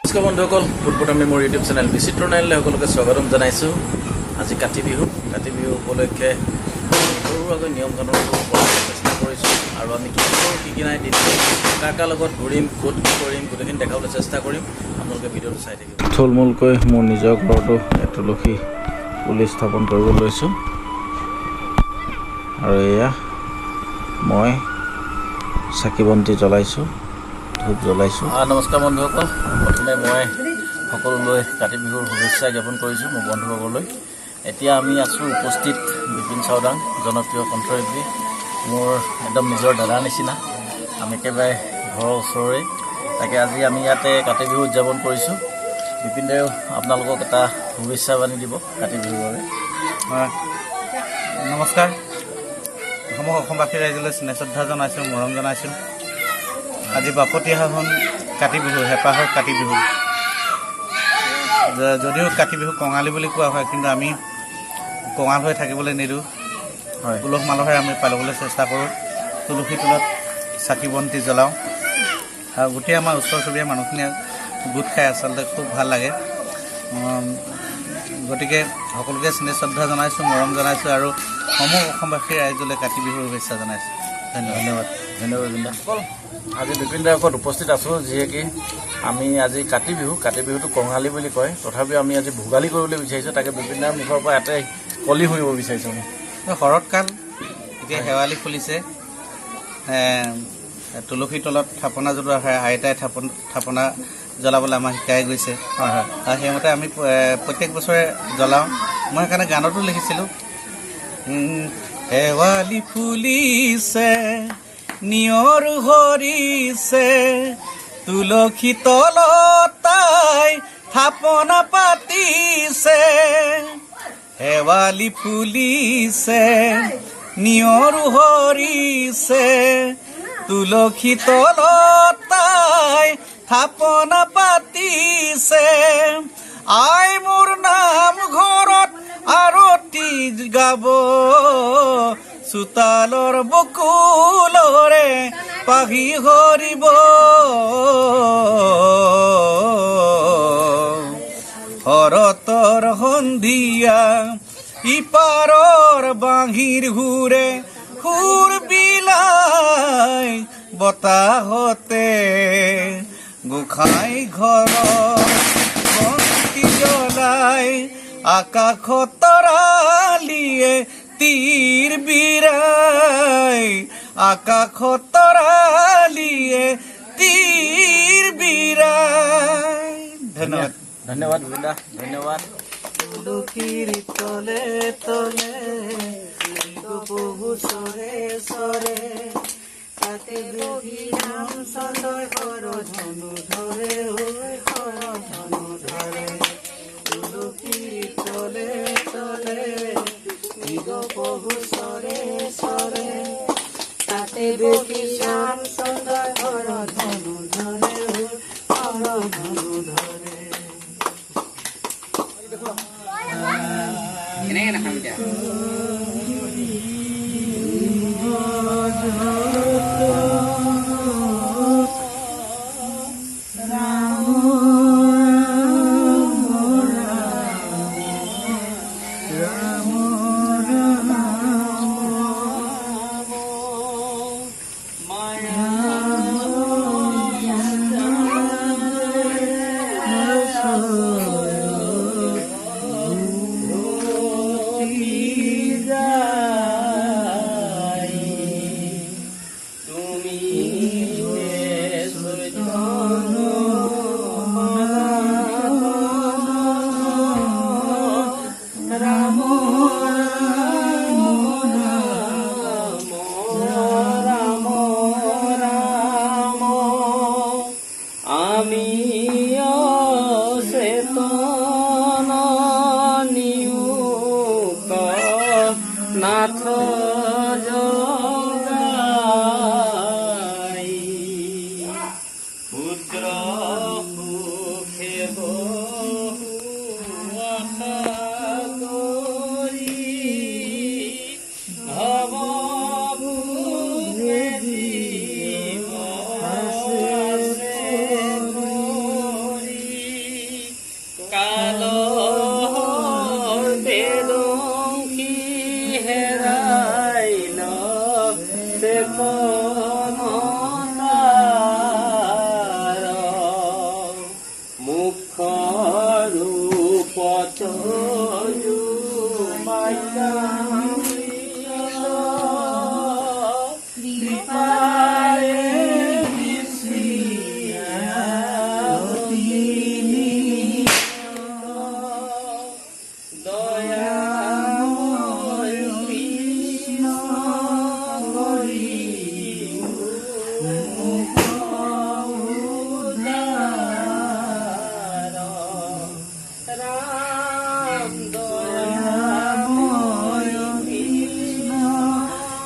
নমস্কাৰ বন্ধুসকল, পোনপ্ৰথমে মোৰ ইউটিউব চেনেল বিচিত্ৰ নাইলৈ সকলোকে স্বাগতম জনাইছোঁ। আজি কাতি বিহু উপলক্ষে সৰুভাৱে নিয়ম কানুনবোৰ কৰিবলৈ চেষ্টা কৰিছোঁ আৰু আমি কি কৰোঁ কি নাই দিনটো কাৰ লগত ঘূৰিম, ক'ত কি কৰিম গোটেইখিনি দেখাবলৈ চেষ্টা কৰিম। আপোনালোকে ভিডিঅ'টো চাই থাকিব। থুলমূলকৈ মোৰ নিজৰ ঘৰতো তুলসী পুলি স্থাপন কৰিব লৈছোঁ আৰু এয়া মই চাকি বন্তি জ্বলাইছোঁ, ধূপ জ্বলাইছোঁ। নমস্কাৰ বন্ধুসকল, প্ৰথমে মই সকলোলৈ কাতি বিহুৰ শুভেচ্ছা জ্ঞাপন কৰিছোঁ মোৰ বন্ধুসকললৈ। এতিয়া আমি আছোঁ উপস্থিত বিপিন চাওদাং, জনপ্ৰিয় কণ্ঠশিল্পী, মোৰ একদম নিজৰ দাদাৰ নিচিনা। আমি একেবাৰে ঘৰৰ ওচৰৰে, তাকে আজি আমি ইয়াতে কাতি বিহু উদযাপন কৰিছোঁ। বিপিন দায়েও আপোনালোকক এটা শুভেচ্ছা বাণী দিব কাতি বিহুৰ বাবে। নমস্কাৰ, অসমবাসী ৰাইজলৈ স্নেহ শ্ৰদ্ধা জনাইছোঁ, মৰম জনাইছোঁ। আজি বাপতি সাহোন কাতি বিহু, হেঁপাহৰ কাতি বিহু। যদিও কাতি বিহু কঙালী বুলি কোৱা হয়, কিন্তু আমি কঙাল হৈ থাকিবলৈ নিদিওঁ। উলহ মালহে আমি পালিবলৈ চেষ্টা কৰোঁ। তুলসী তলত চাকি বন্তি জ্বলাওঁ আৰু গোটেই আমাৰ ওচৰ চুবুৰীয়া মানুহখিনিয়ে গোট খাই আচলতে খুব ভাল লাগে। গতিকে সকলোকে স্নেহ শ্ৰদ্ধা জনাইছোঁ, মৰম জনাইছোঁ আৰু সমূহ অসমবাসী ৰাইজলৈ কাতি বিহুৰ শুভেচ্ছা জনাইছোঁ। ধন্যবাদ বিপিন দা। আজি বিপিন দাৰ ওপৰত উপস্থিত আছোঁ, যিহেতু আমি আজি কাতি বিহুটো কঙালী বুলি কয়, তথাপিও আমি আজি ভোগালী কৰিবলৈ বিচাৰিছোঁ। তাকে বিপিন দাৰ মুখৰ পৰা এটাই কলি শুনিব বিচাৰিছোঁ আমি। শৰৎকাল, এতিয়া শেৱালি ফুলিছে, তুলসী তলত থাপনা জ্বলোৱা হয়। আইতাই থাপনা জ্বলাবলৈ আমাক শিকাই গৈছে। আৰু সেইমতে আমি প্ৰত্যেক বছৰে জ্বলাওঁ। মই সেইকাৰণে গানতো লিখিছিলোঁ, শেৱালি ফুলিছে নিয়ৰ হৰিছে, তুলসী তলত তাই থাপনা পাতিছে। শেৱালি ফুলিছে নিয়ৰ হৰিছে, তুলসী তলত তাই থাপনা পাতিছে। আই মোৰ নাম ঘৰত আৰতি গাব, চোতালৰ বকুলৰে পাহি হৰিব। শৰতৰ সন্ধিয়া ইপাৰৰ বাঁহীৰ সুৰে সুৰ বিলাই, বতাহতে গোসাঁই ঘৰত বন্তি জ্বলাই, আকাশত তৰালিয়ে তীৰ বিৰাই, আকাশত তৰালিয়ে তীৰ বিৰাই। ধন্যবাদ। ধন্যবাদ বিপিন দা, ধন্যবাদ। তুলসীৰ তলে তলে বহু চৰে চৰে, তাতে বহি নাম চন্দয় হৰ ধনু ধৰে, হৰ ধনু ধৰে। তুলসীৰ তলে তলে বহু চৰে চৰে, তাতে বহি নাম চন্দয় হৰ ধনু ধৰে, হৰ ধনু ধৰে। নাথ জগাই পুত্ৰ সুখে আশা কৰি ভব তয়ো মাইনা বিপাৰে দয়াময় কৃষ্ণ ৰাম দয়াময় কৃষ্ণ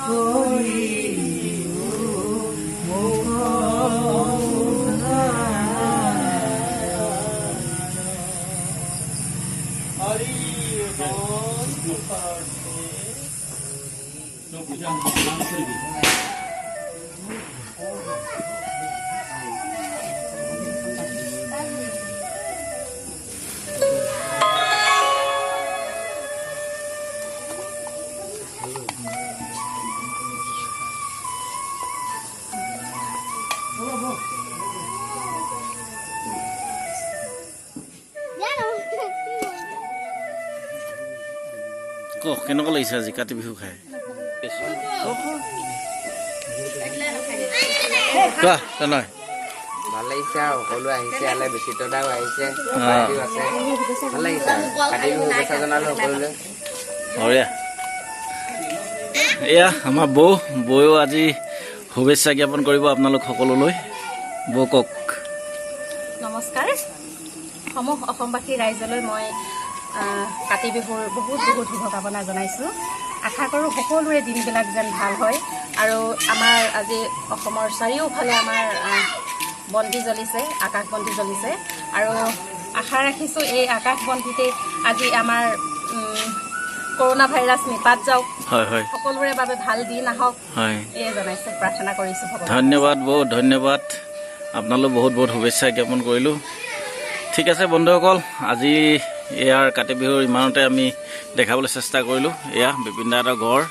হৰি কওক কেনেকুৱা লাগিছে আজি কাতি বিহু খাই কোৱা নহয় ভাল লাগিছে আৰু সকলো আহিছে ইয়ালৈ বিচিত্ৰতাও আহিছে পাৰ্টিও আছে ভাল লাগিছে আৰু কাতি বিহু শুভেচ্ছা জনালোঁ সকলোলৈ বঢ়িয়া এয়া আমাৰ বৌও আজি শুভেচ্ছা জ্ঞাপন কৰিব আপোনালোক সকলোলৈ বৌ কওক নমস্কাৰ সমূহ অসমবাসী ৰাইজলৈ মই কাতি বিহুৰ বহুত বহুত শুভকামনা জনাইছোঁ আশা কৰোঁ সকলোৰে দিনবিলাক যেন ভাল হয় আৰু আমাৰ আজি অসমৰ চাৰিওফালে আমাৰ বন্তি জ্বলিছে আকাশ বন্তি জ্বলিছে আৰু আশা ৰাখিছোঁ এই আকাশ বন্তিতে আজি আমাৰ কৰোণা ভাইৰাছ নিপাত যাওক হয় হয় সকলোৰে বাবে ভাল দিন আহক হয় এয়ে জনাইছোঁ প্ৰাৰ্থনা কৰিছোঁ ধন্যবাদ বৌ ধন্যবাদ আপোনালৈ বহুত বহুত শুভেচ্ছা জ্ঞাপন কৰিলোঁ ঠিক আছে বন্ধুসকল আজি ইয়াৰ কাতি বিহুৰ ইমানতে আমি দেখাবলৈ চেষ্টা কৰিলোঁ এয়া বিপিন দাহঁতৰ ঘৰ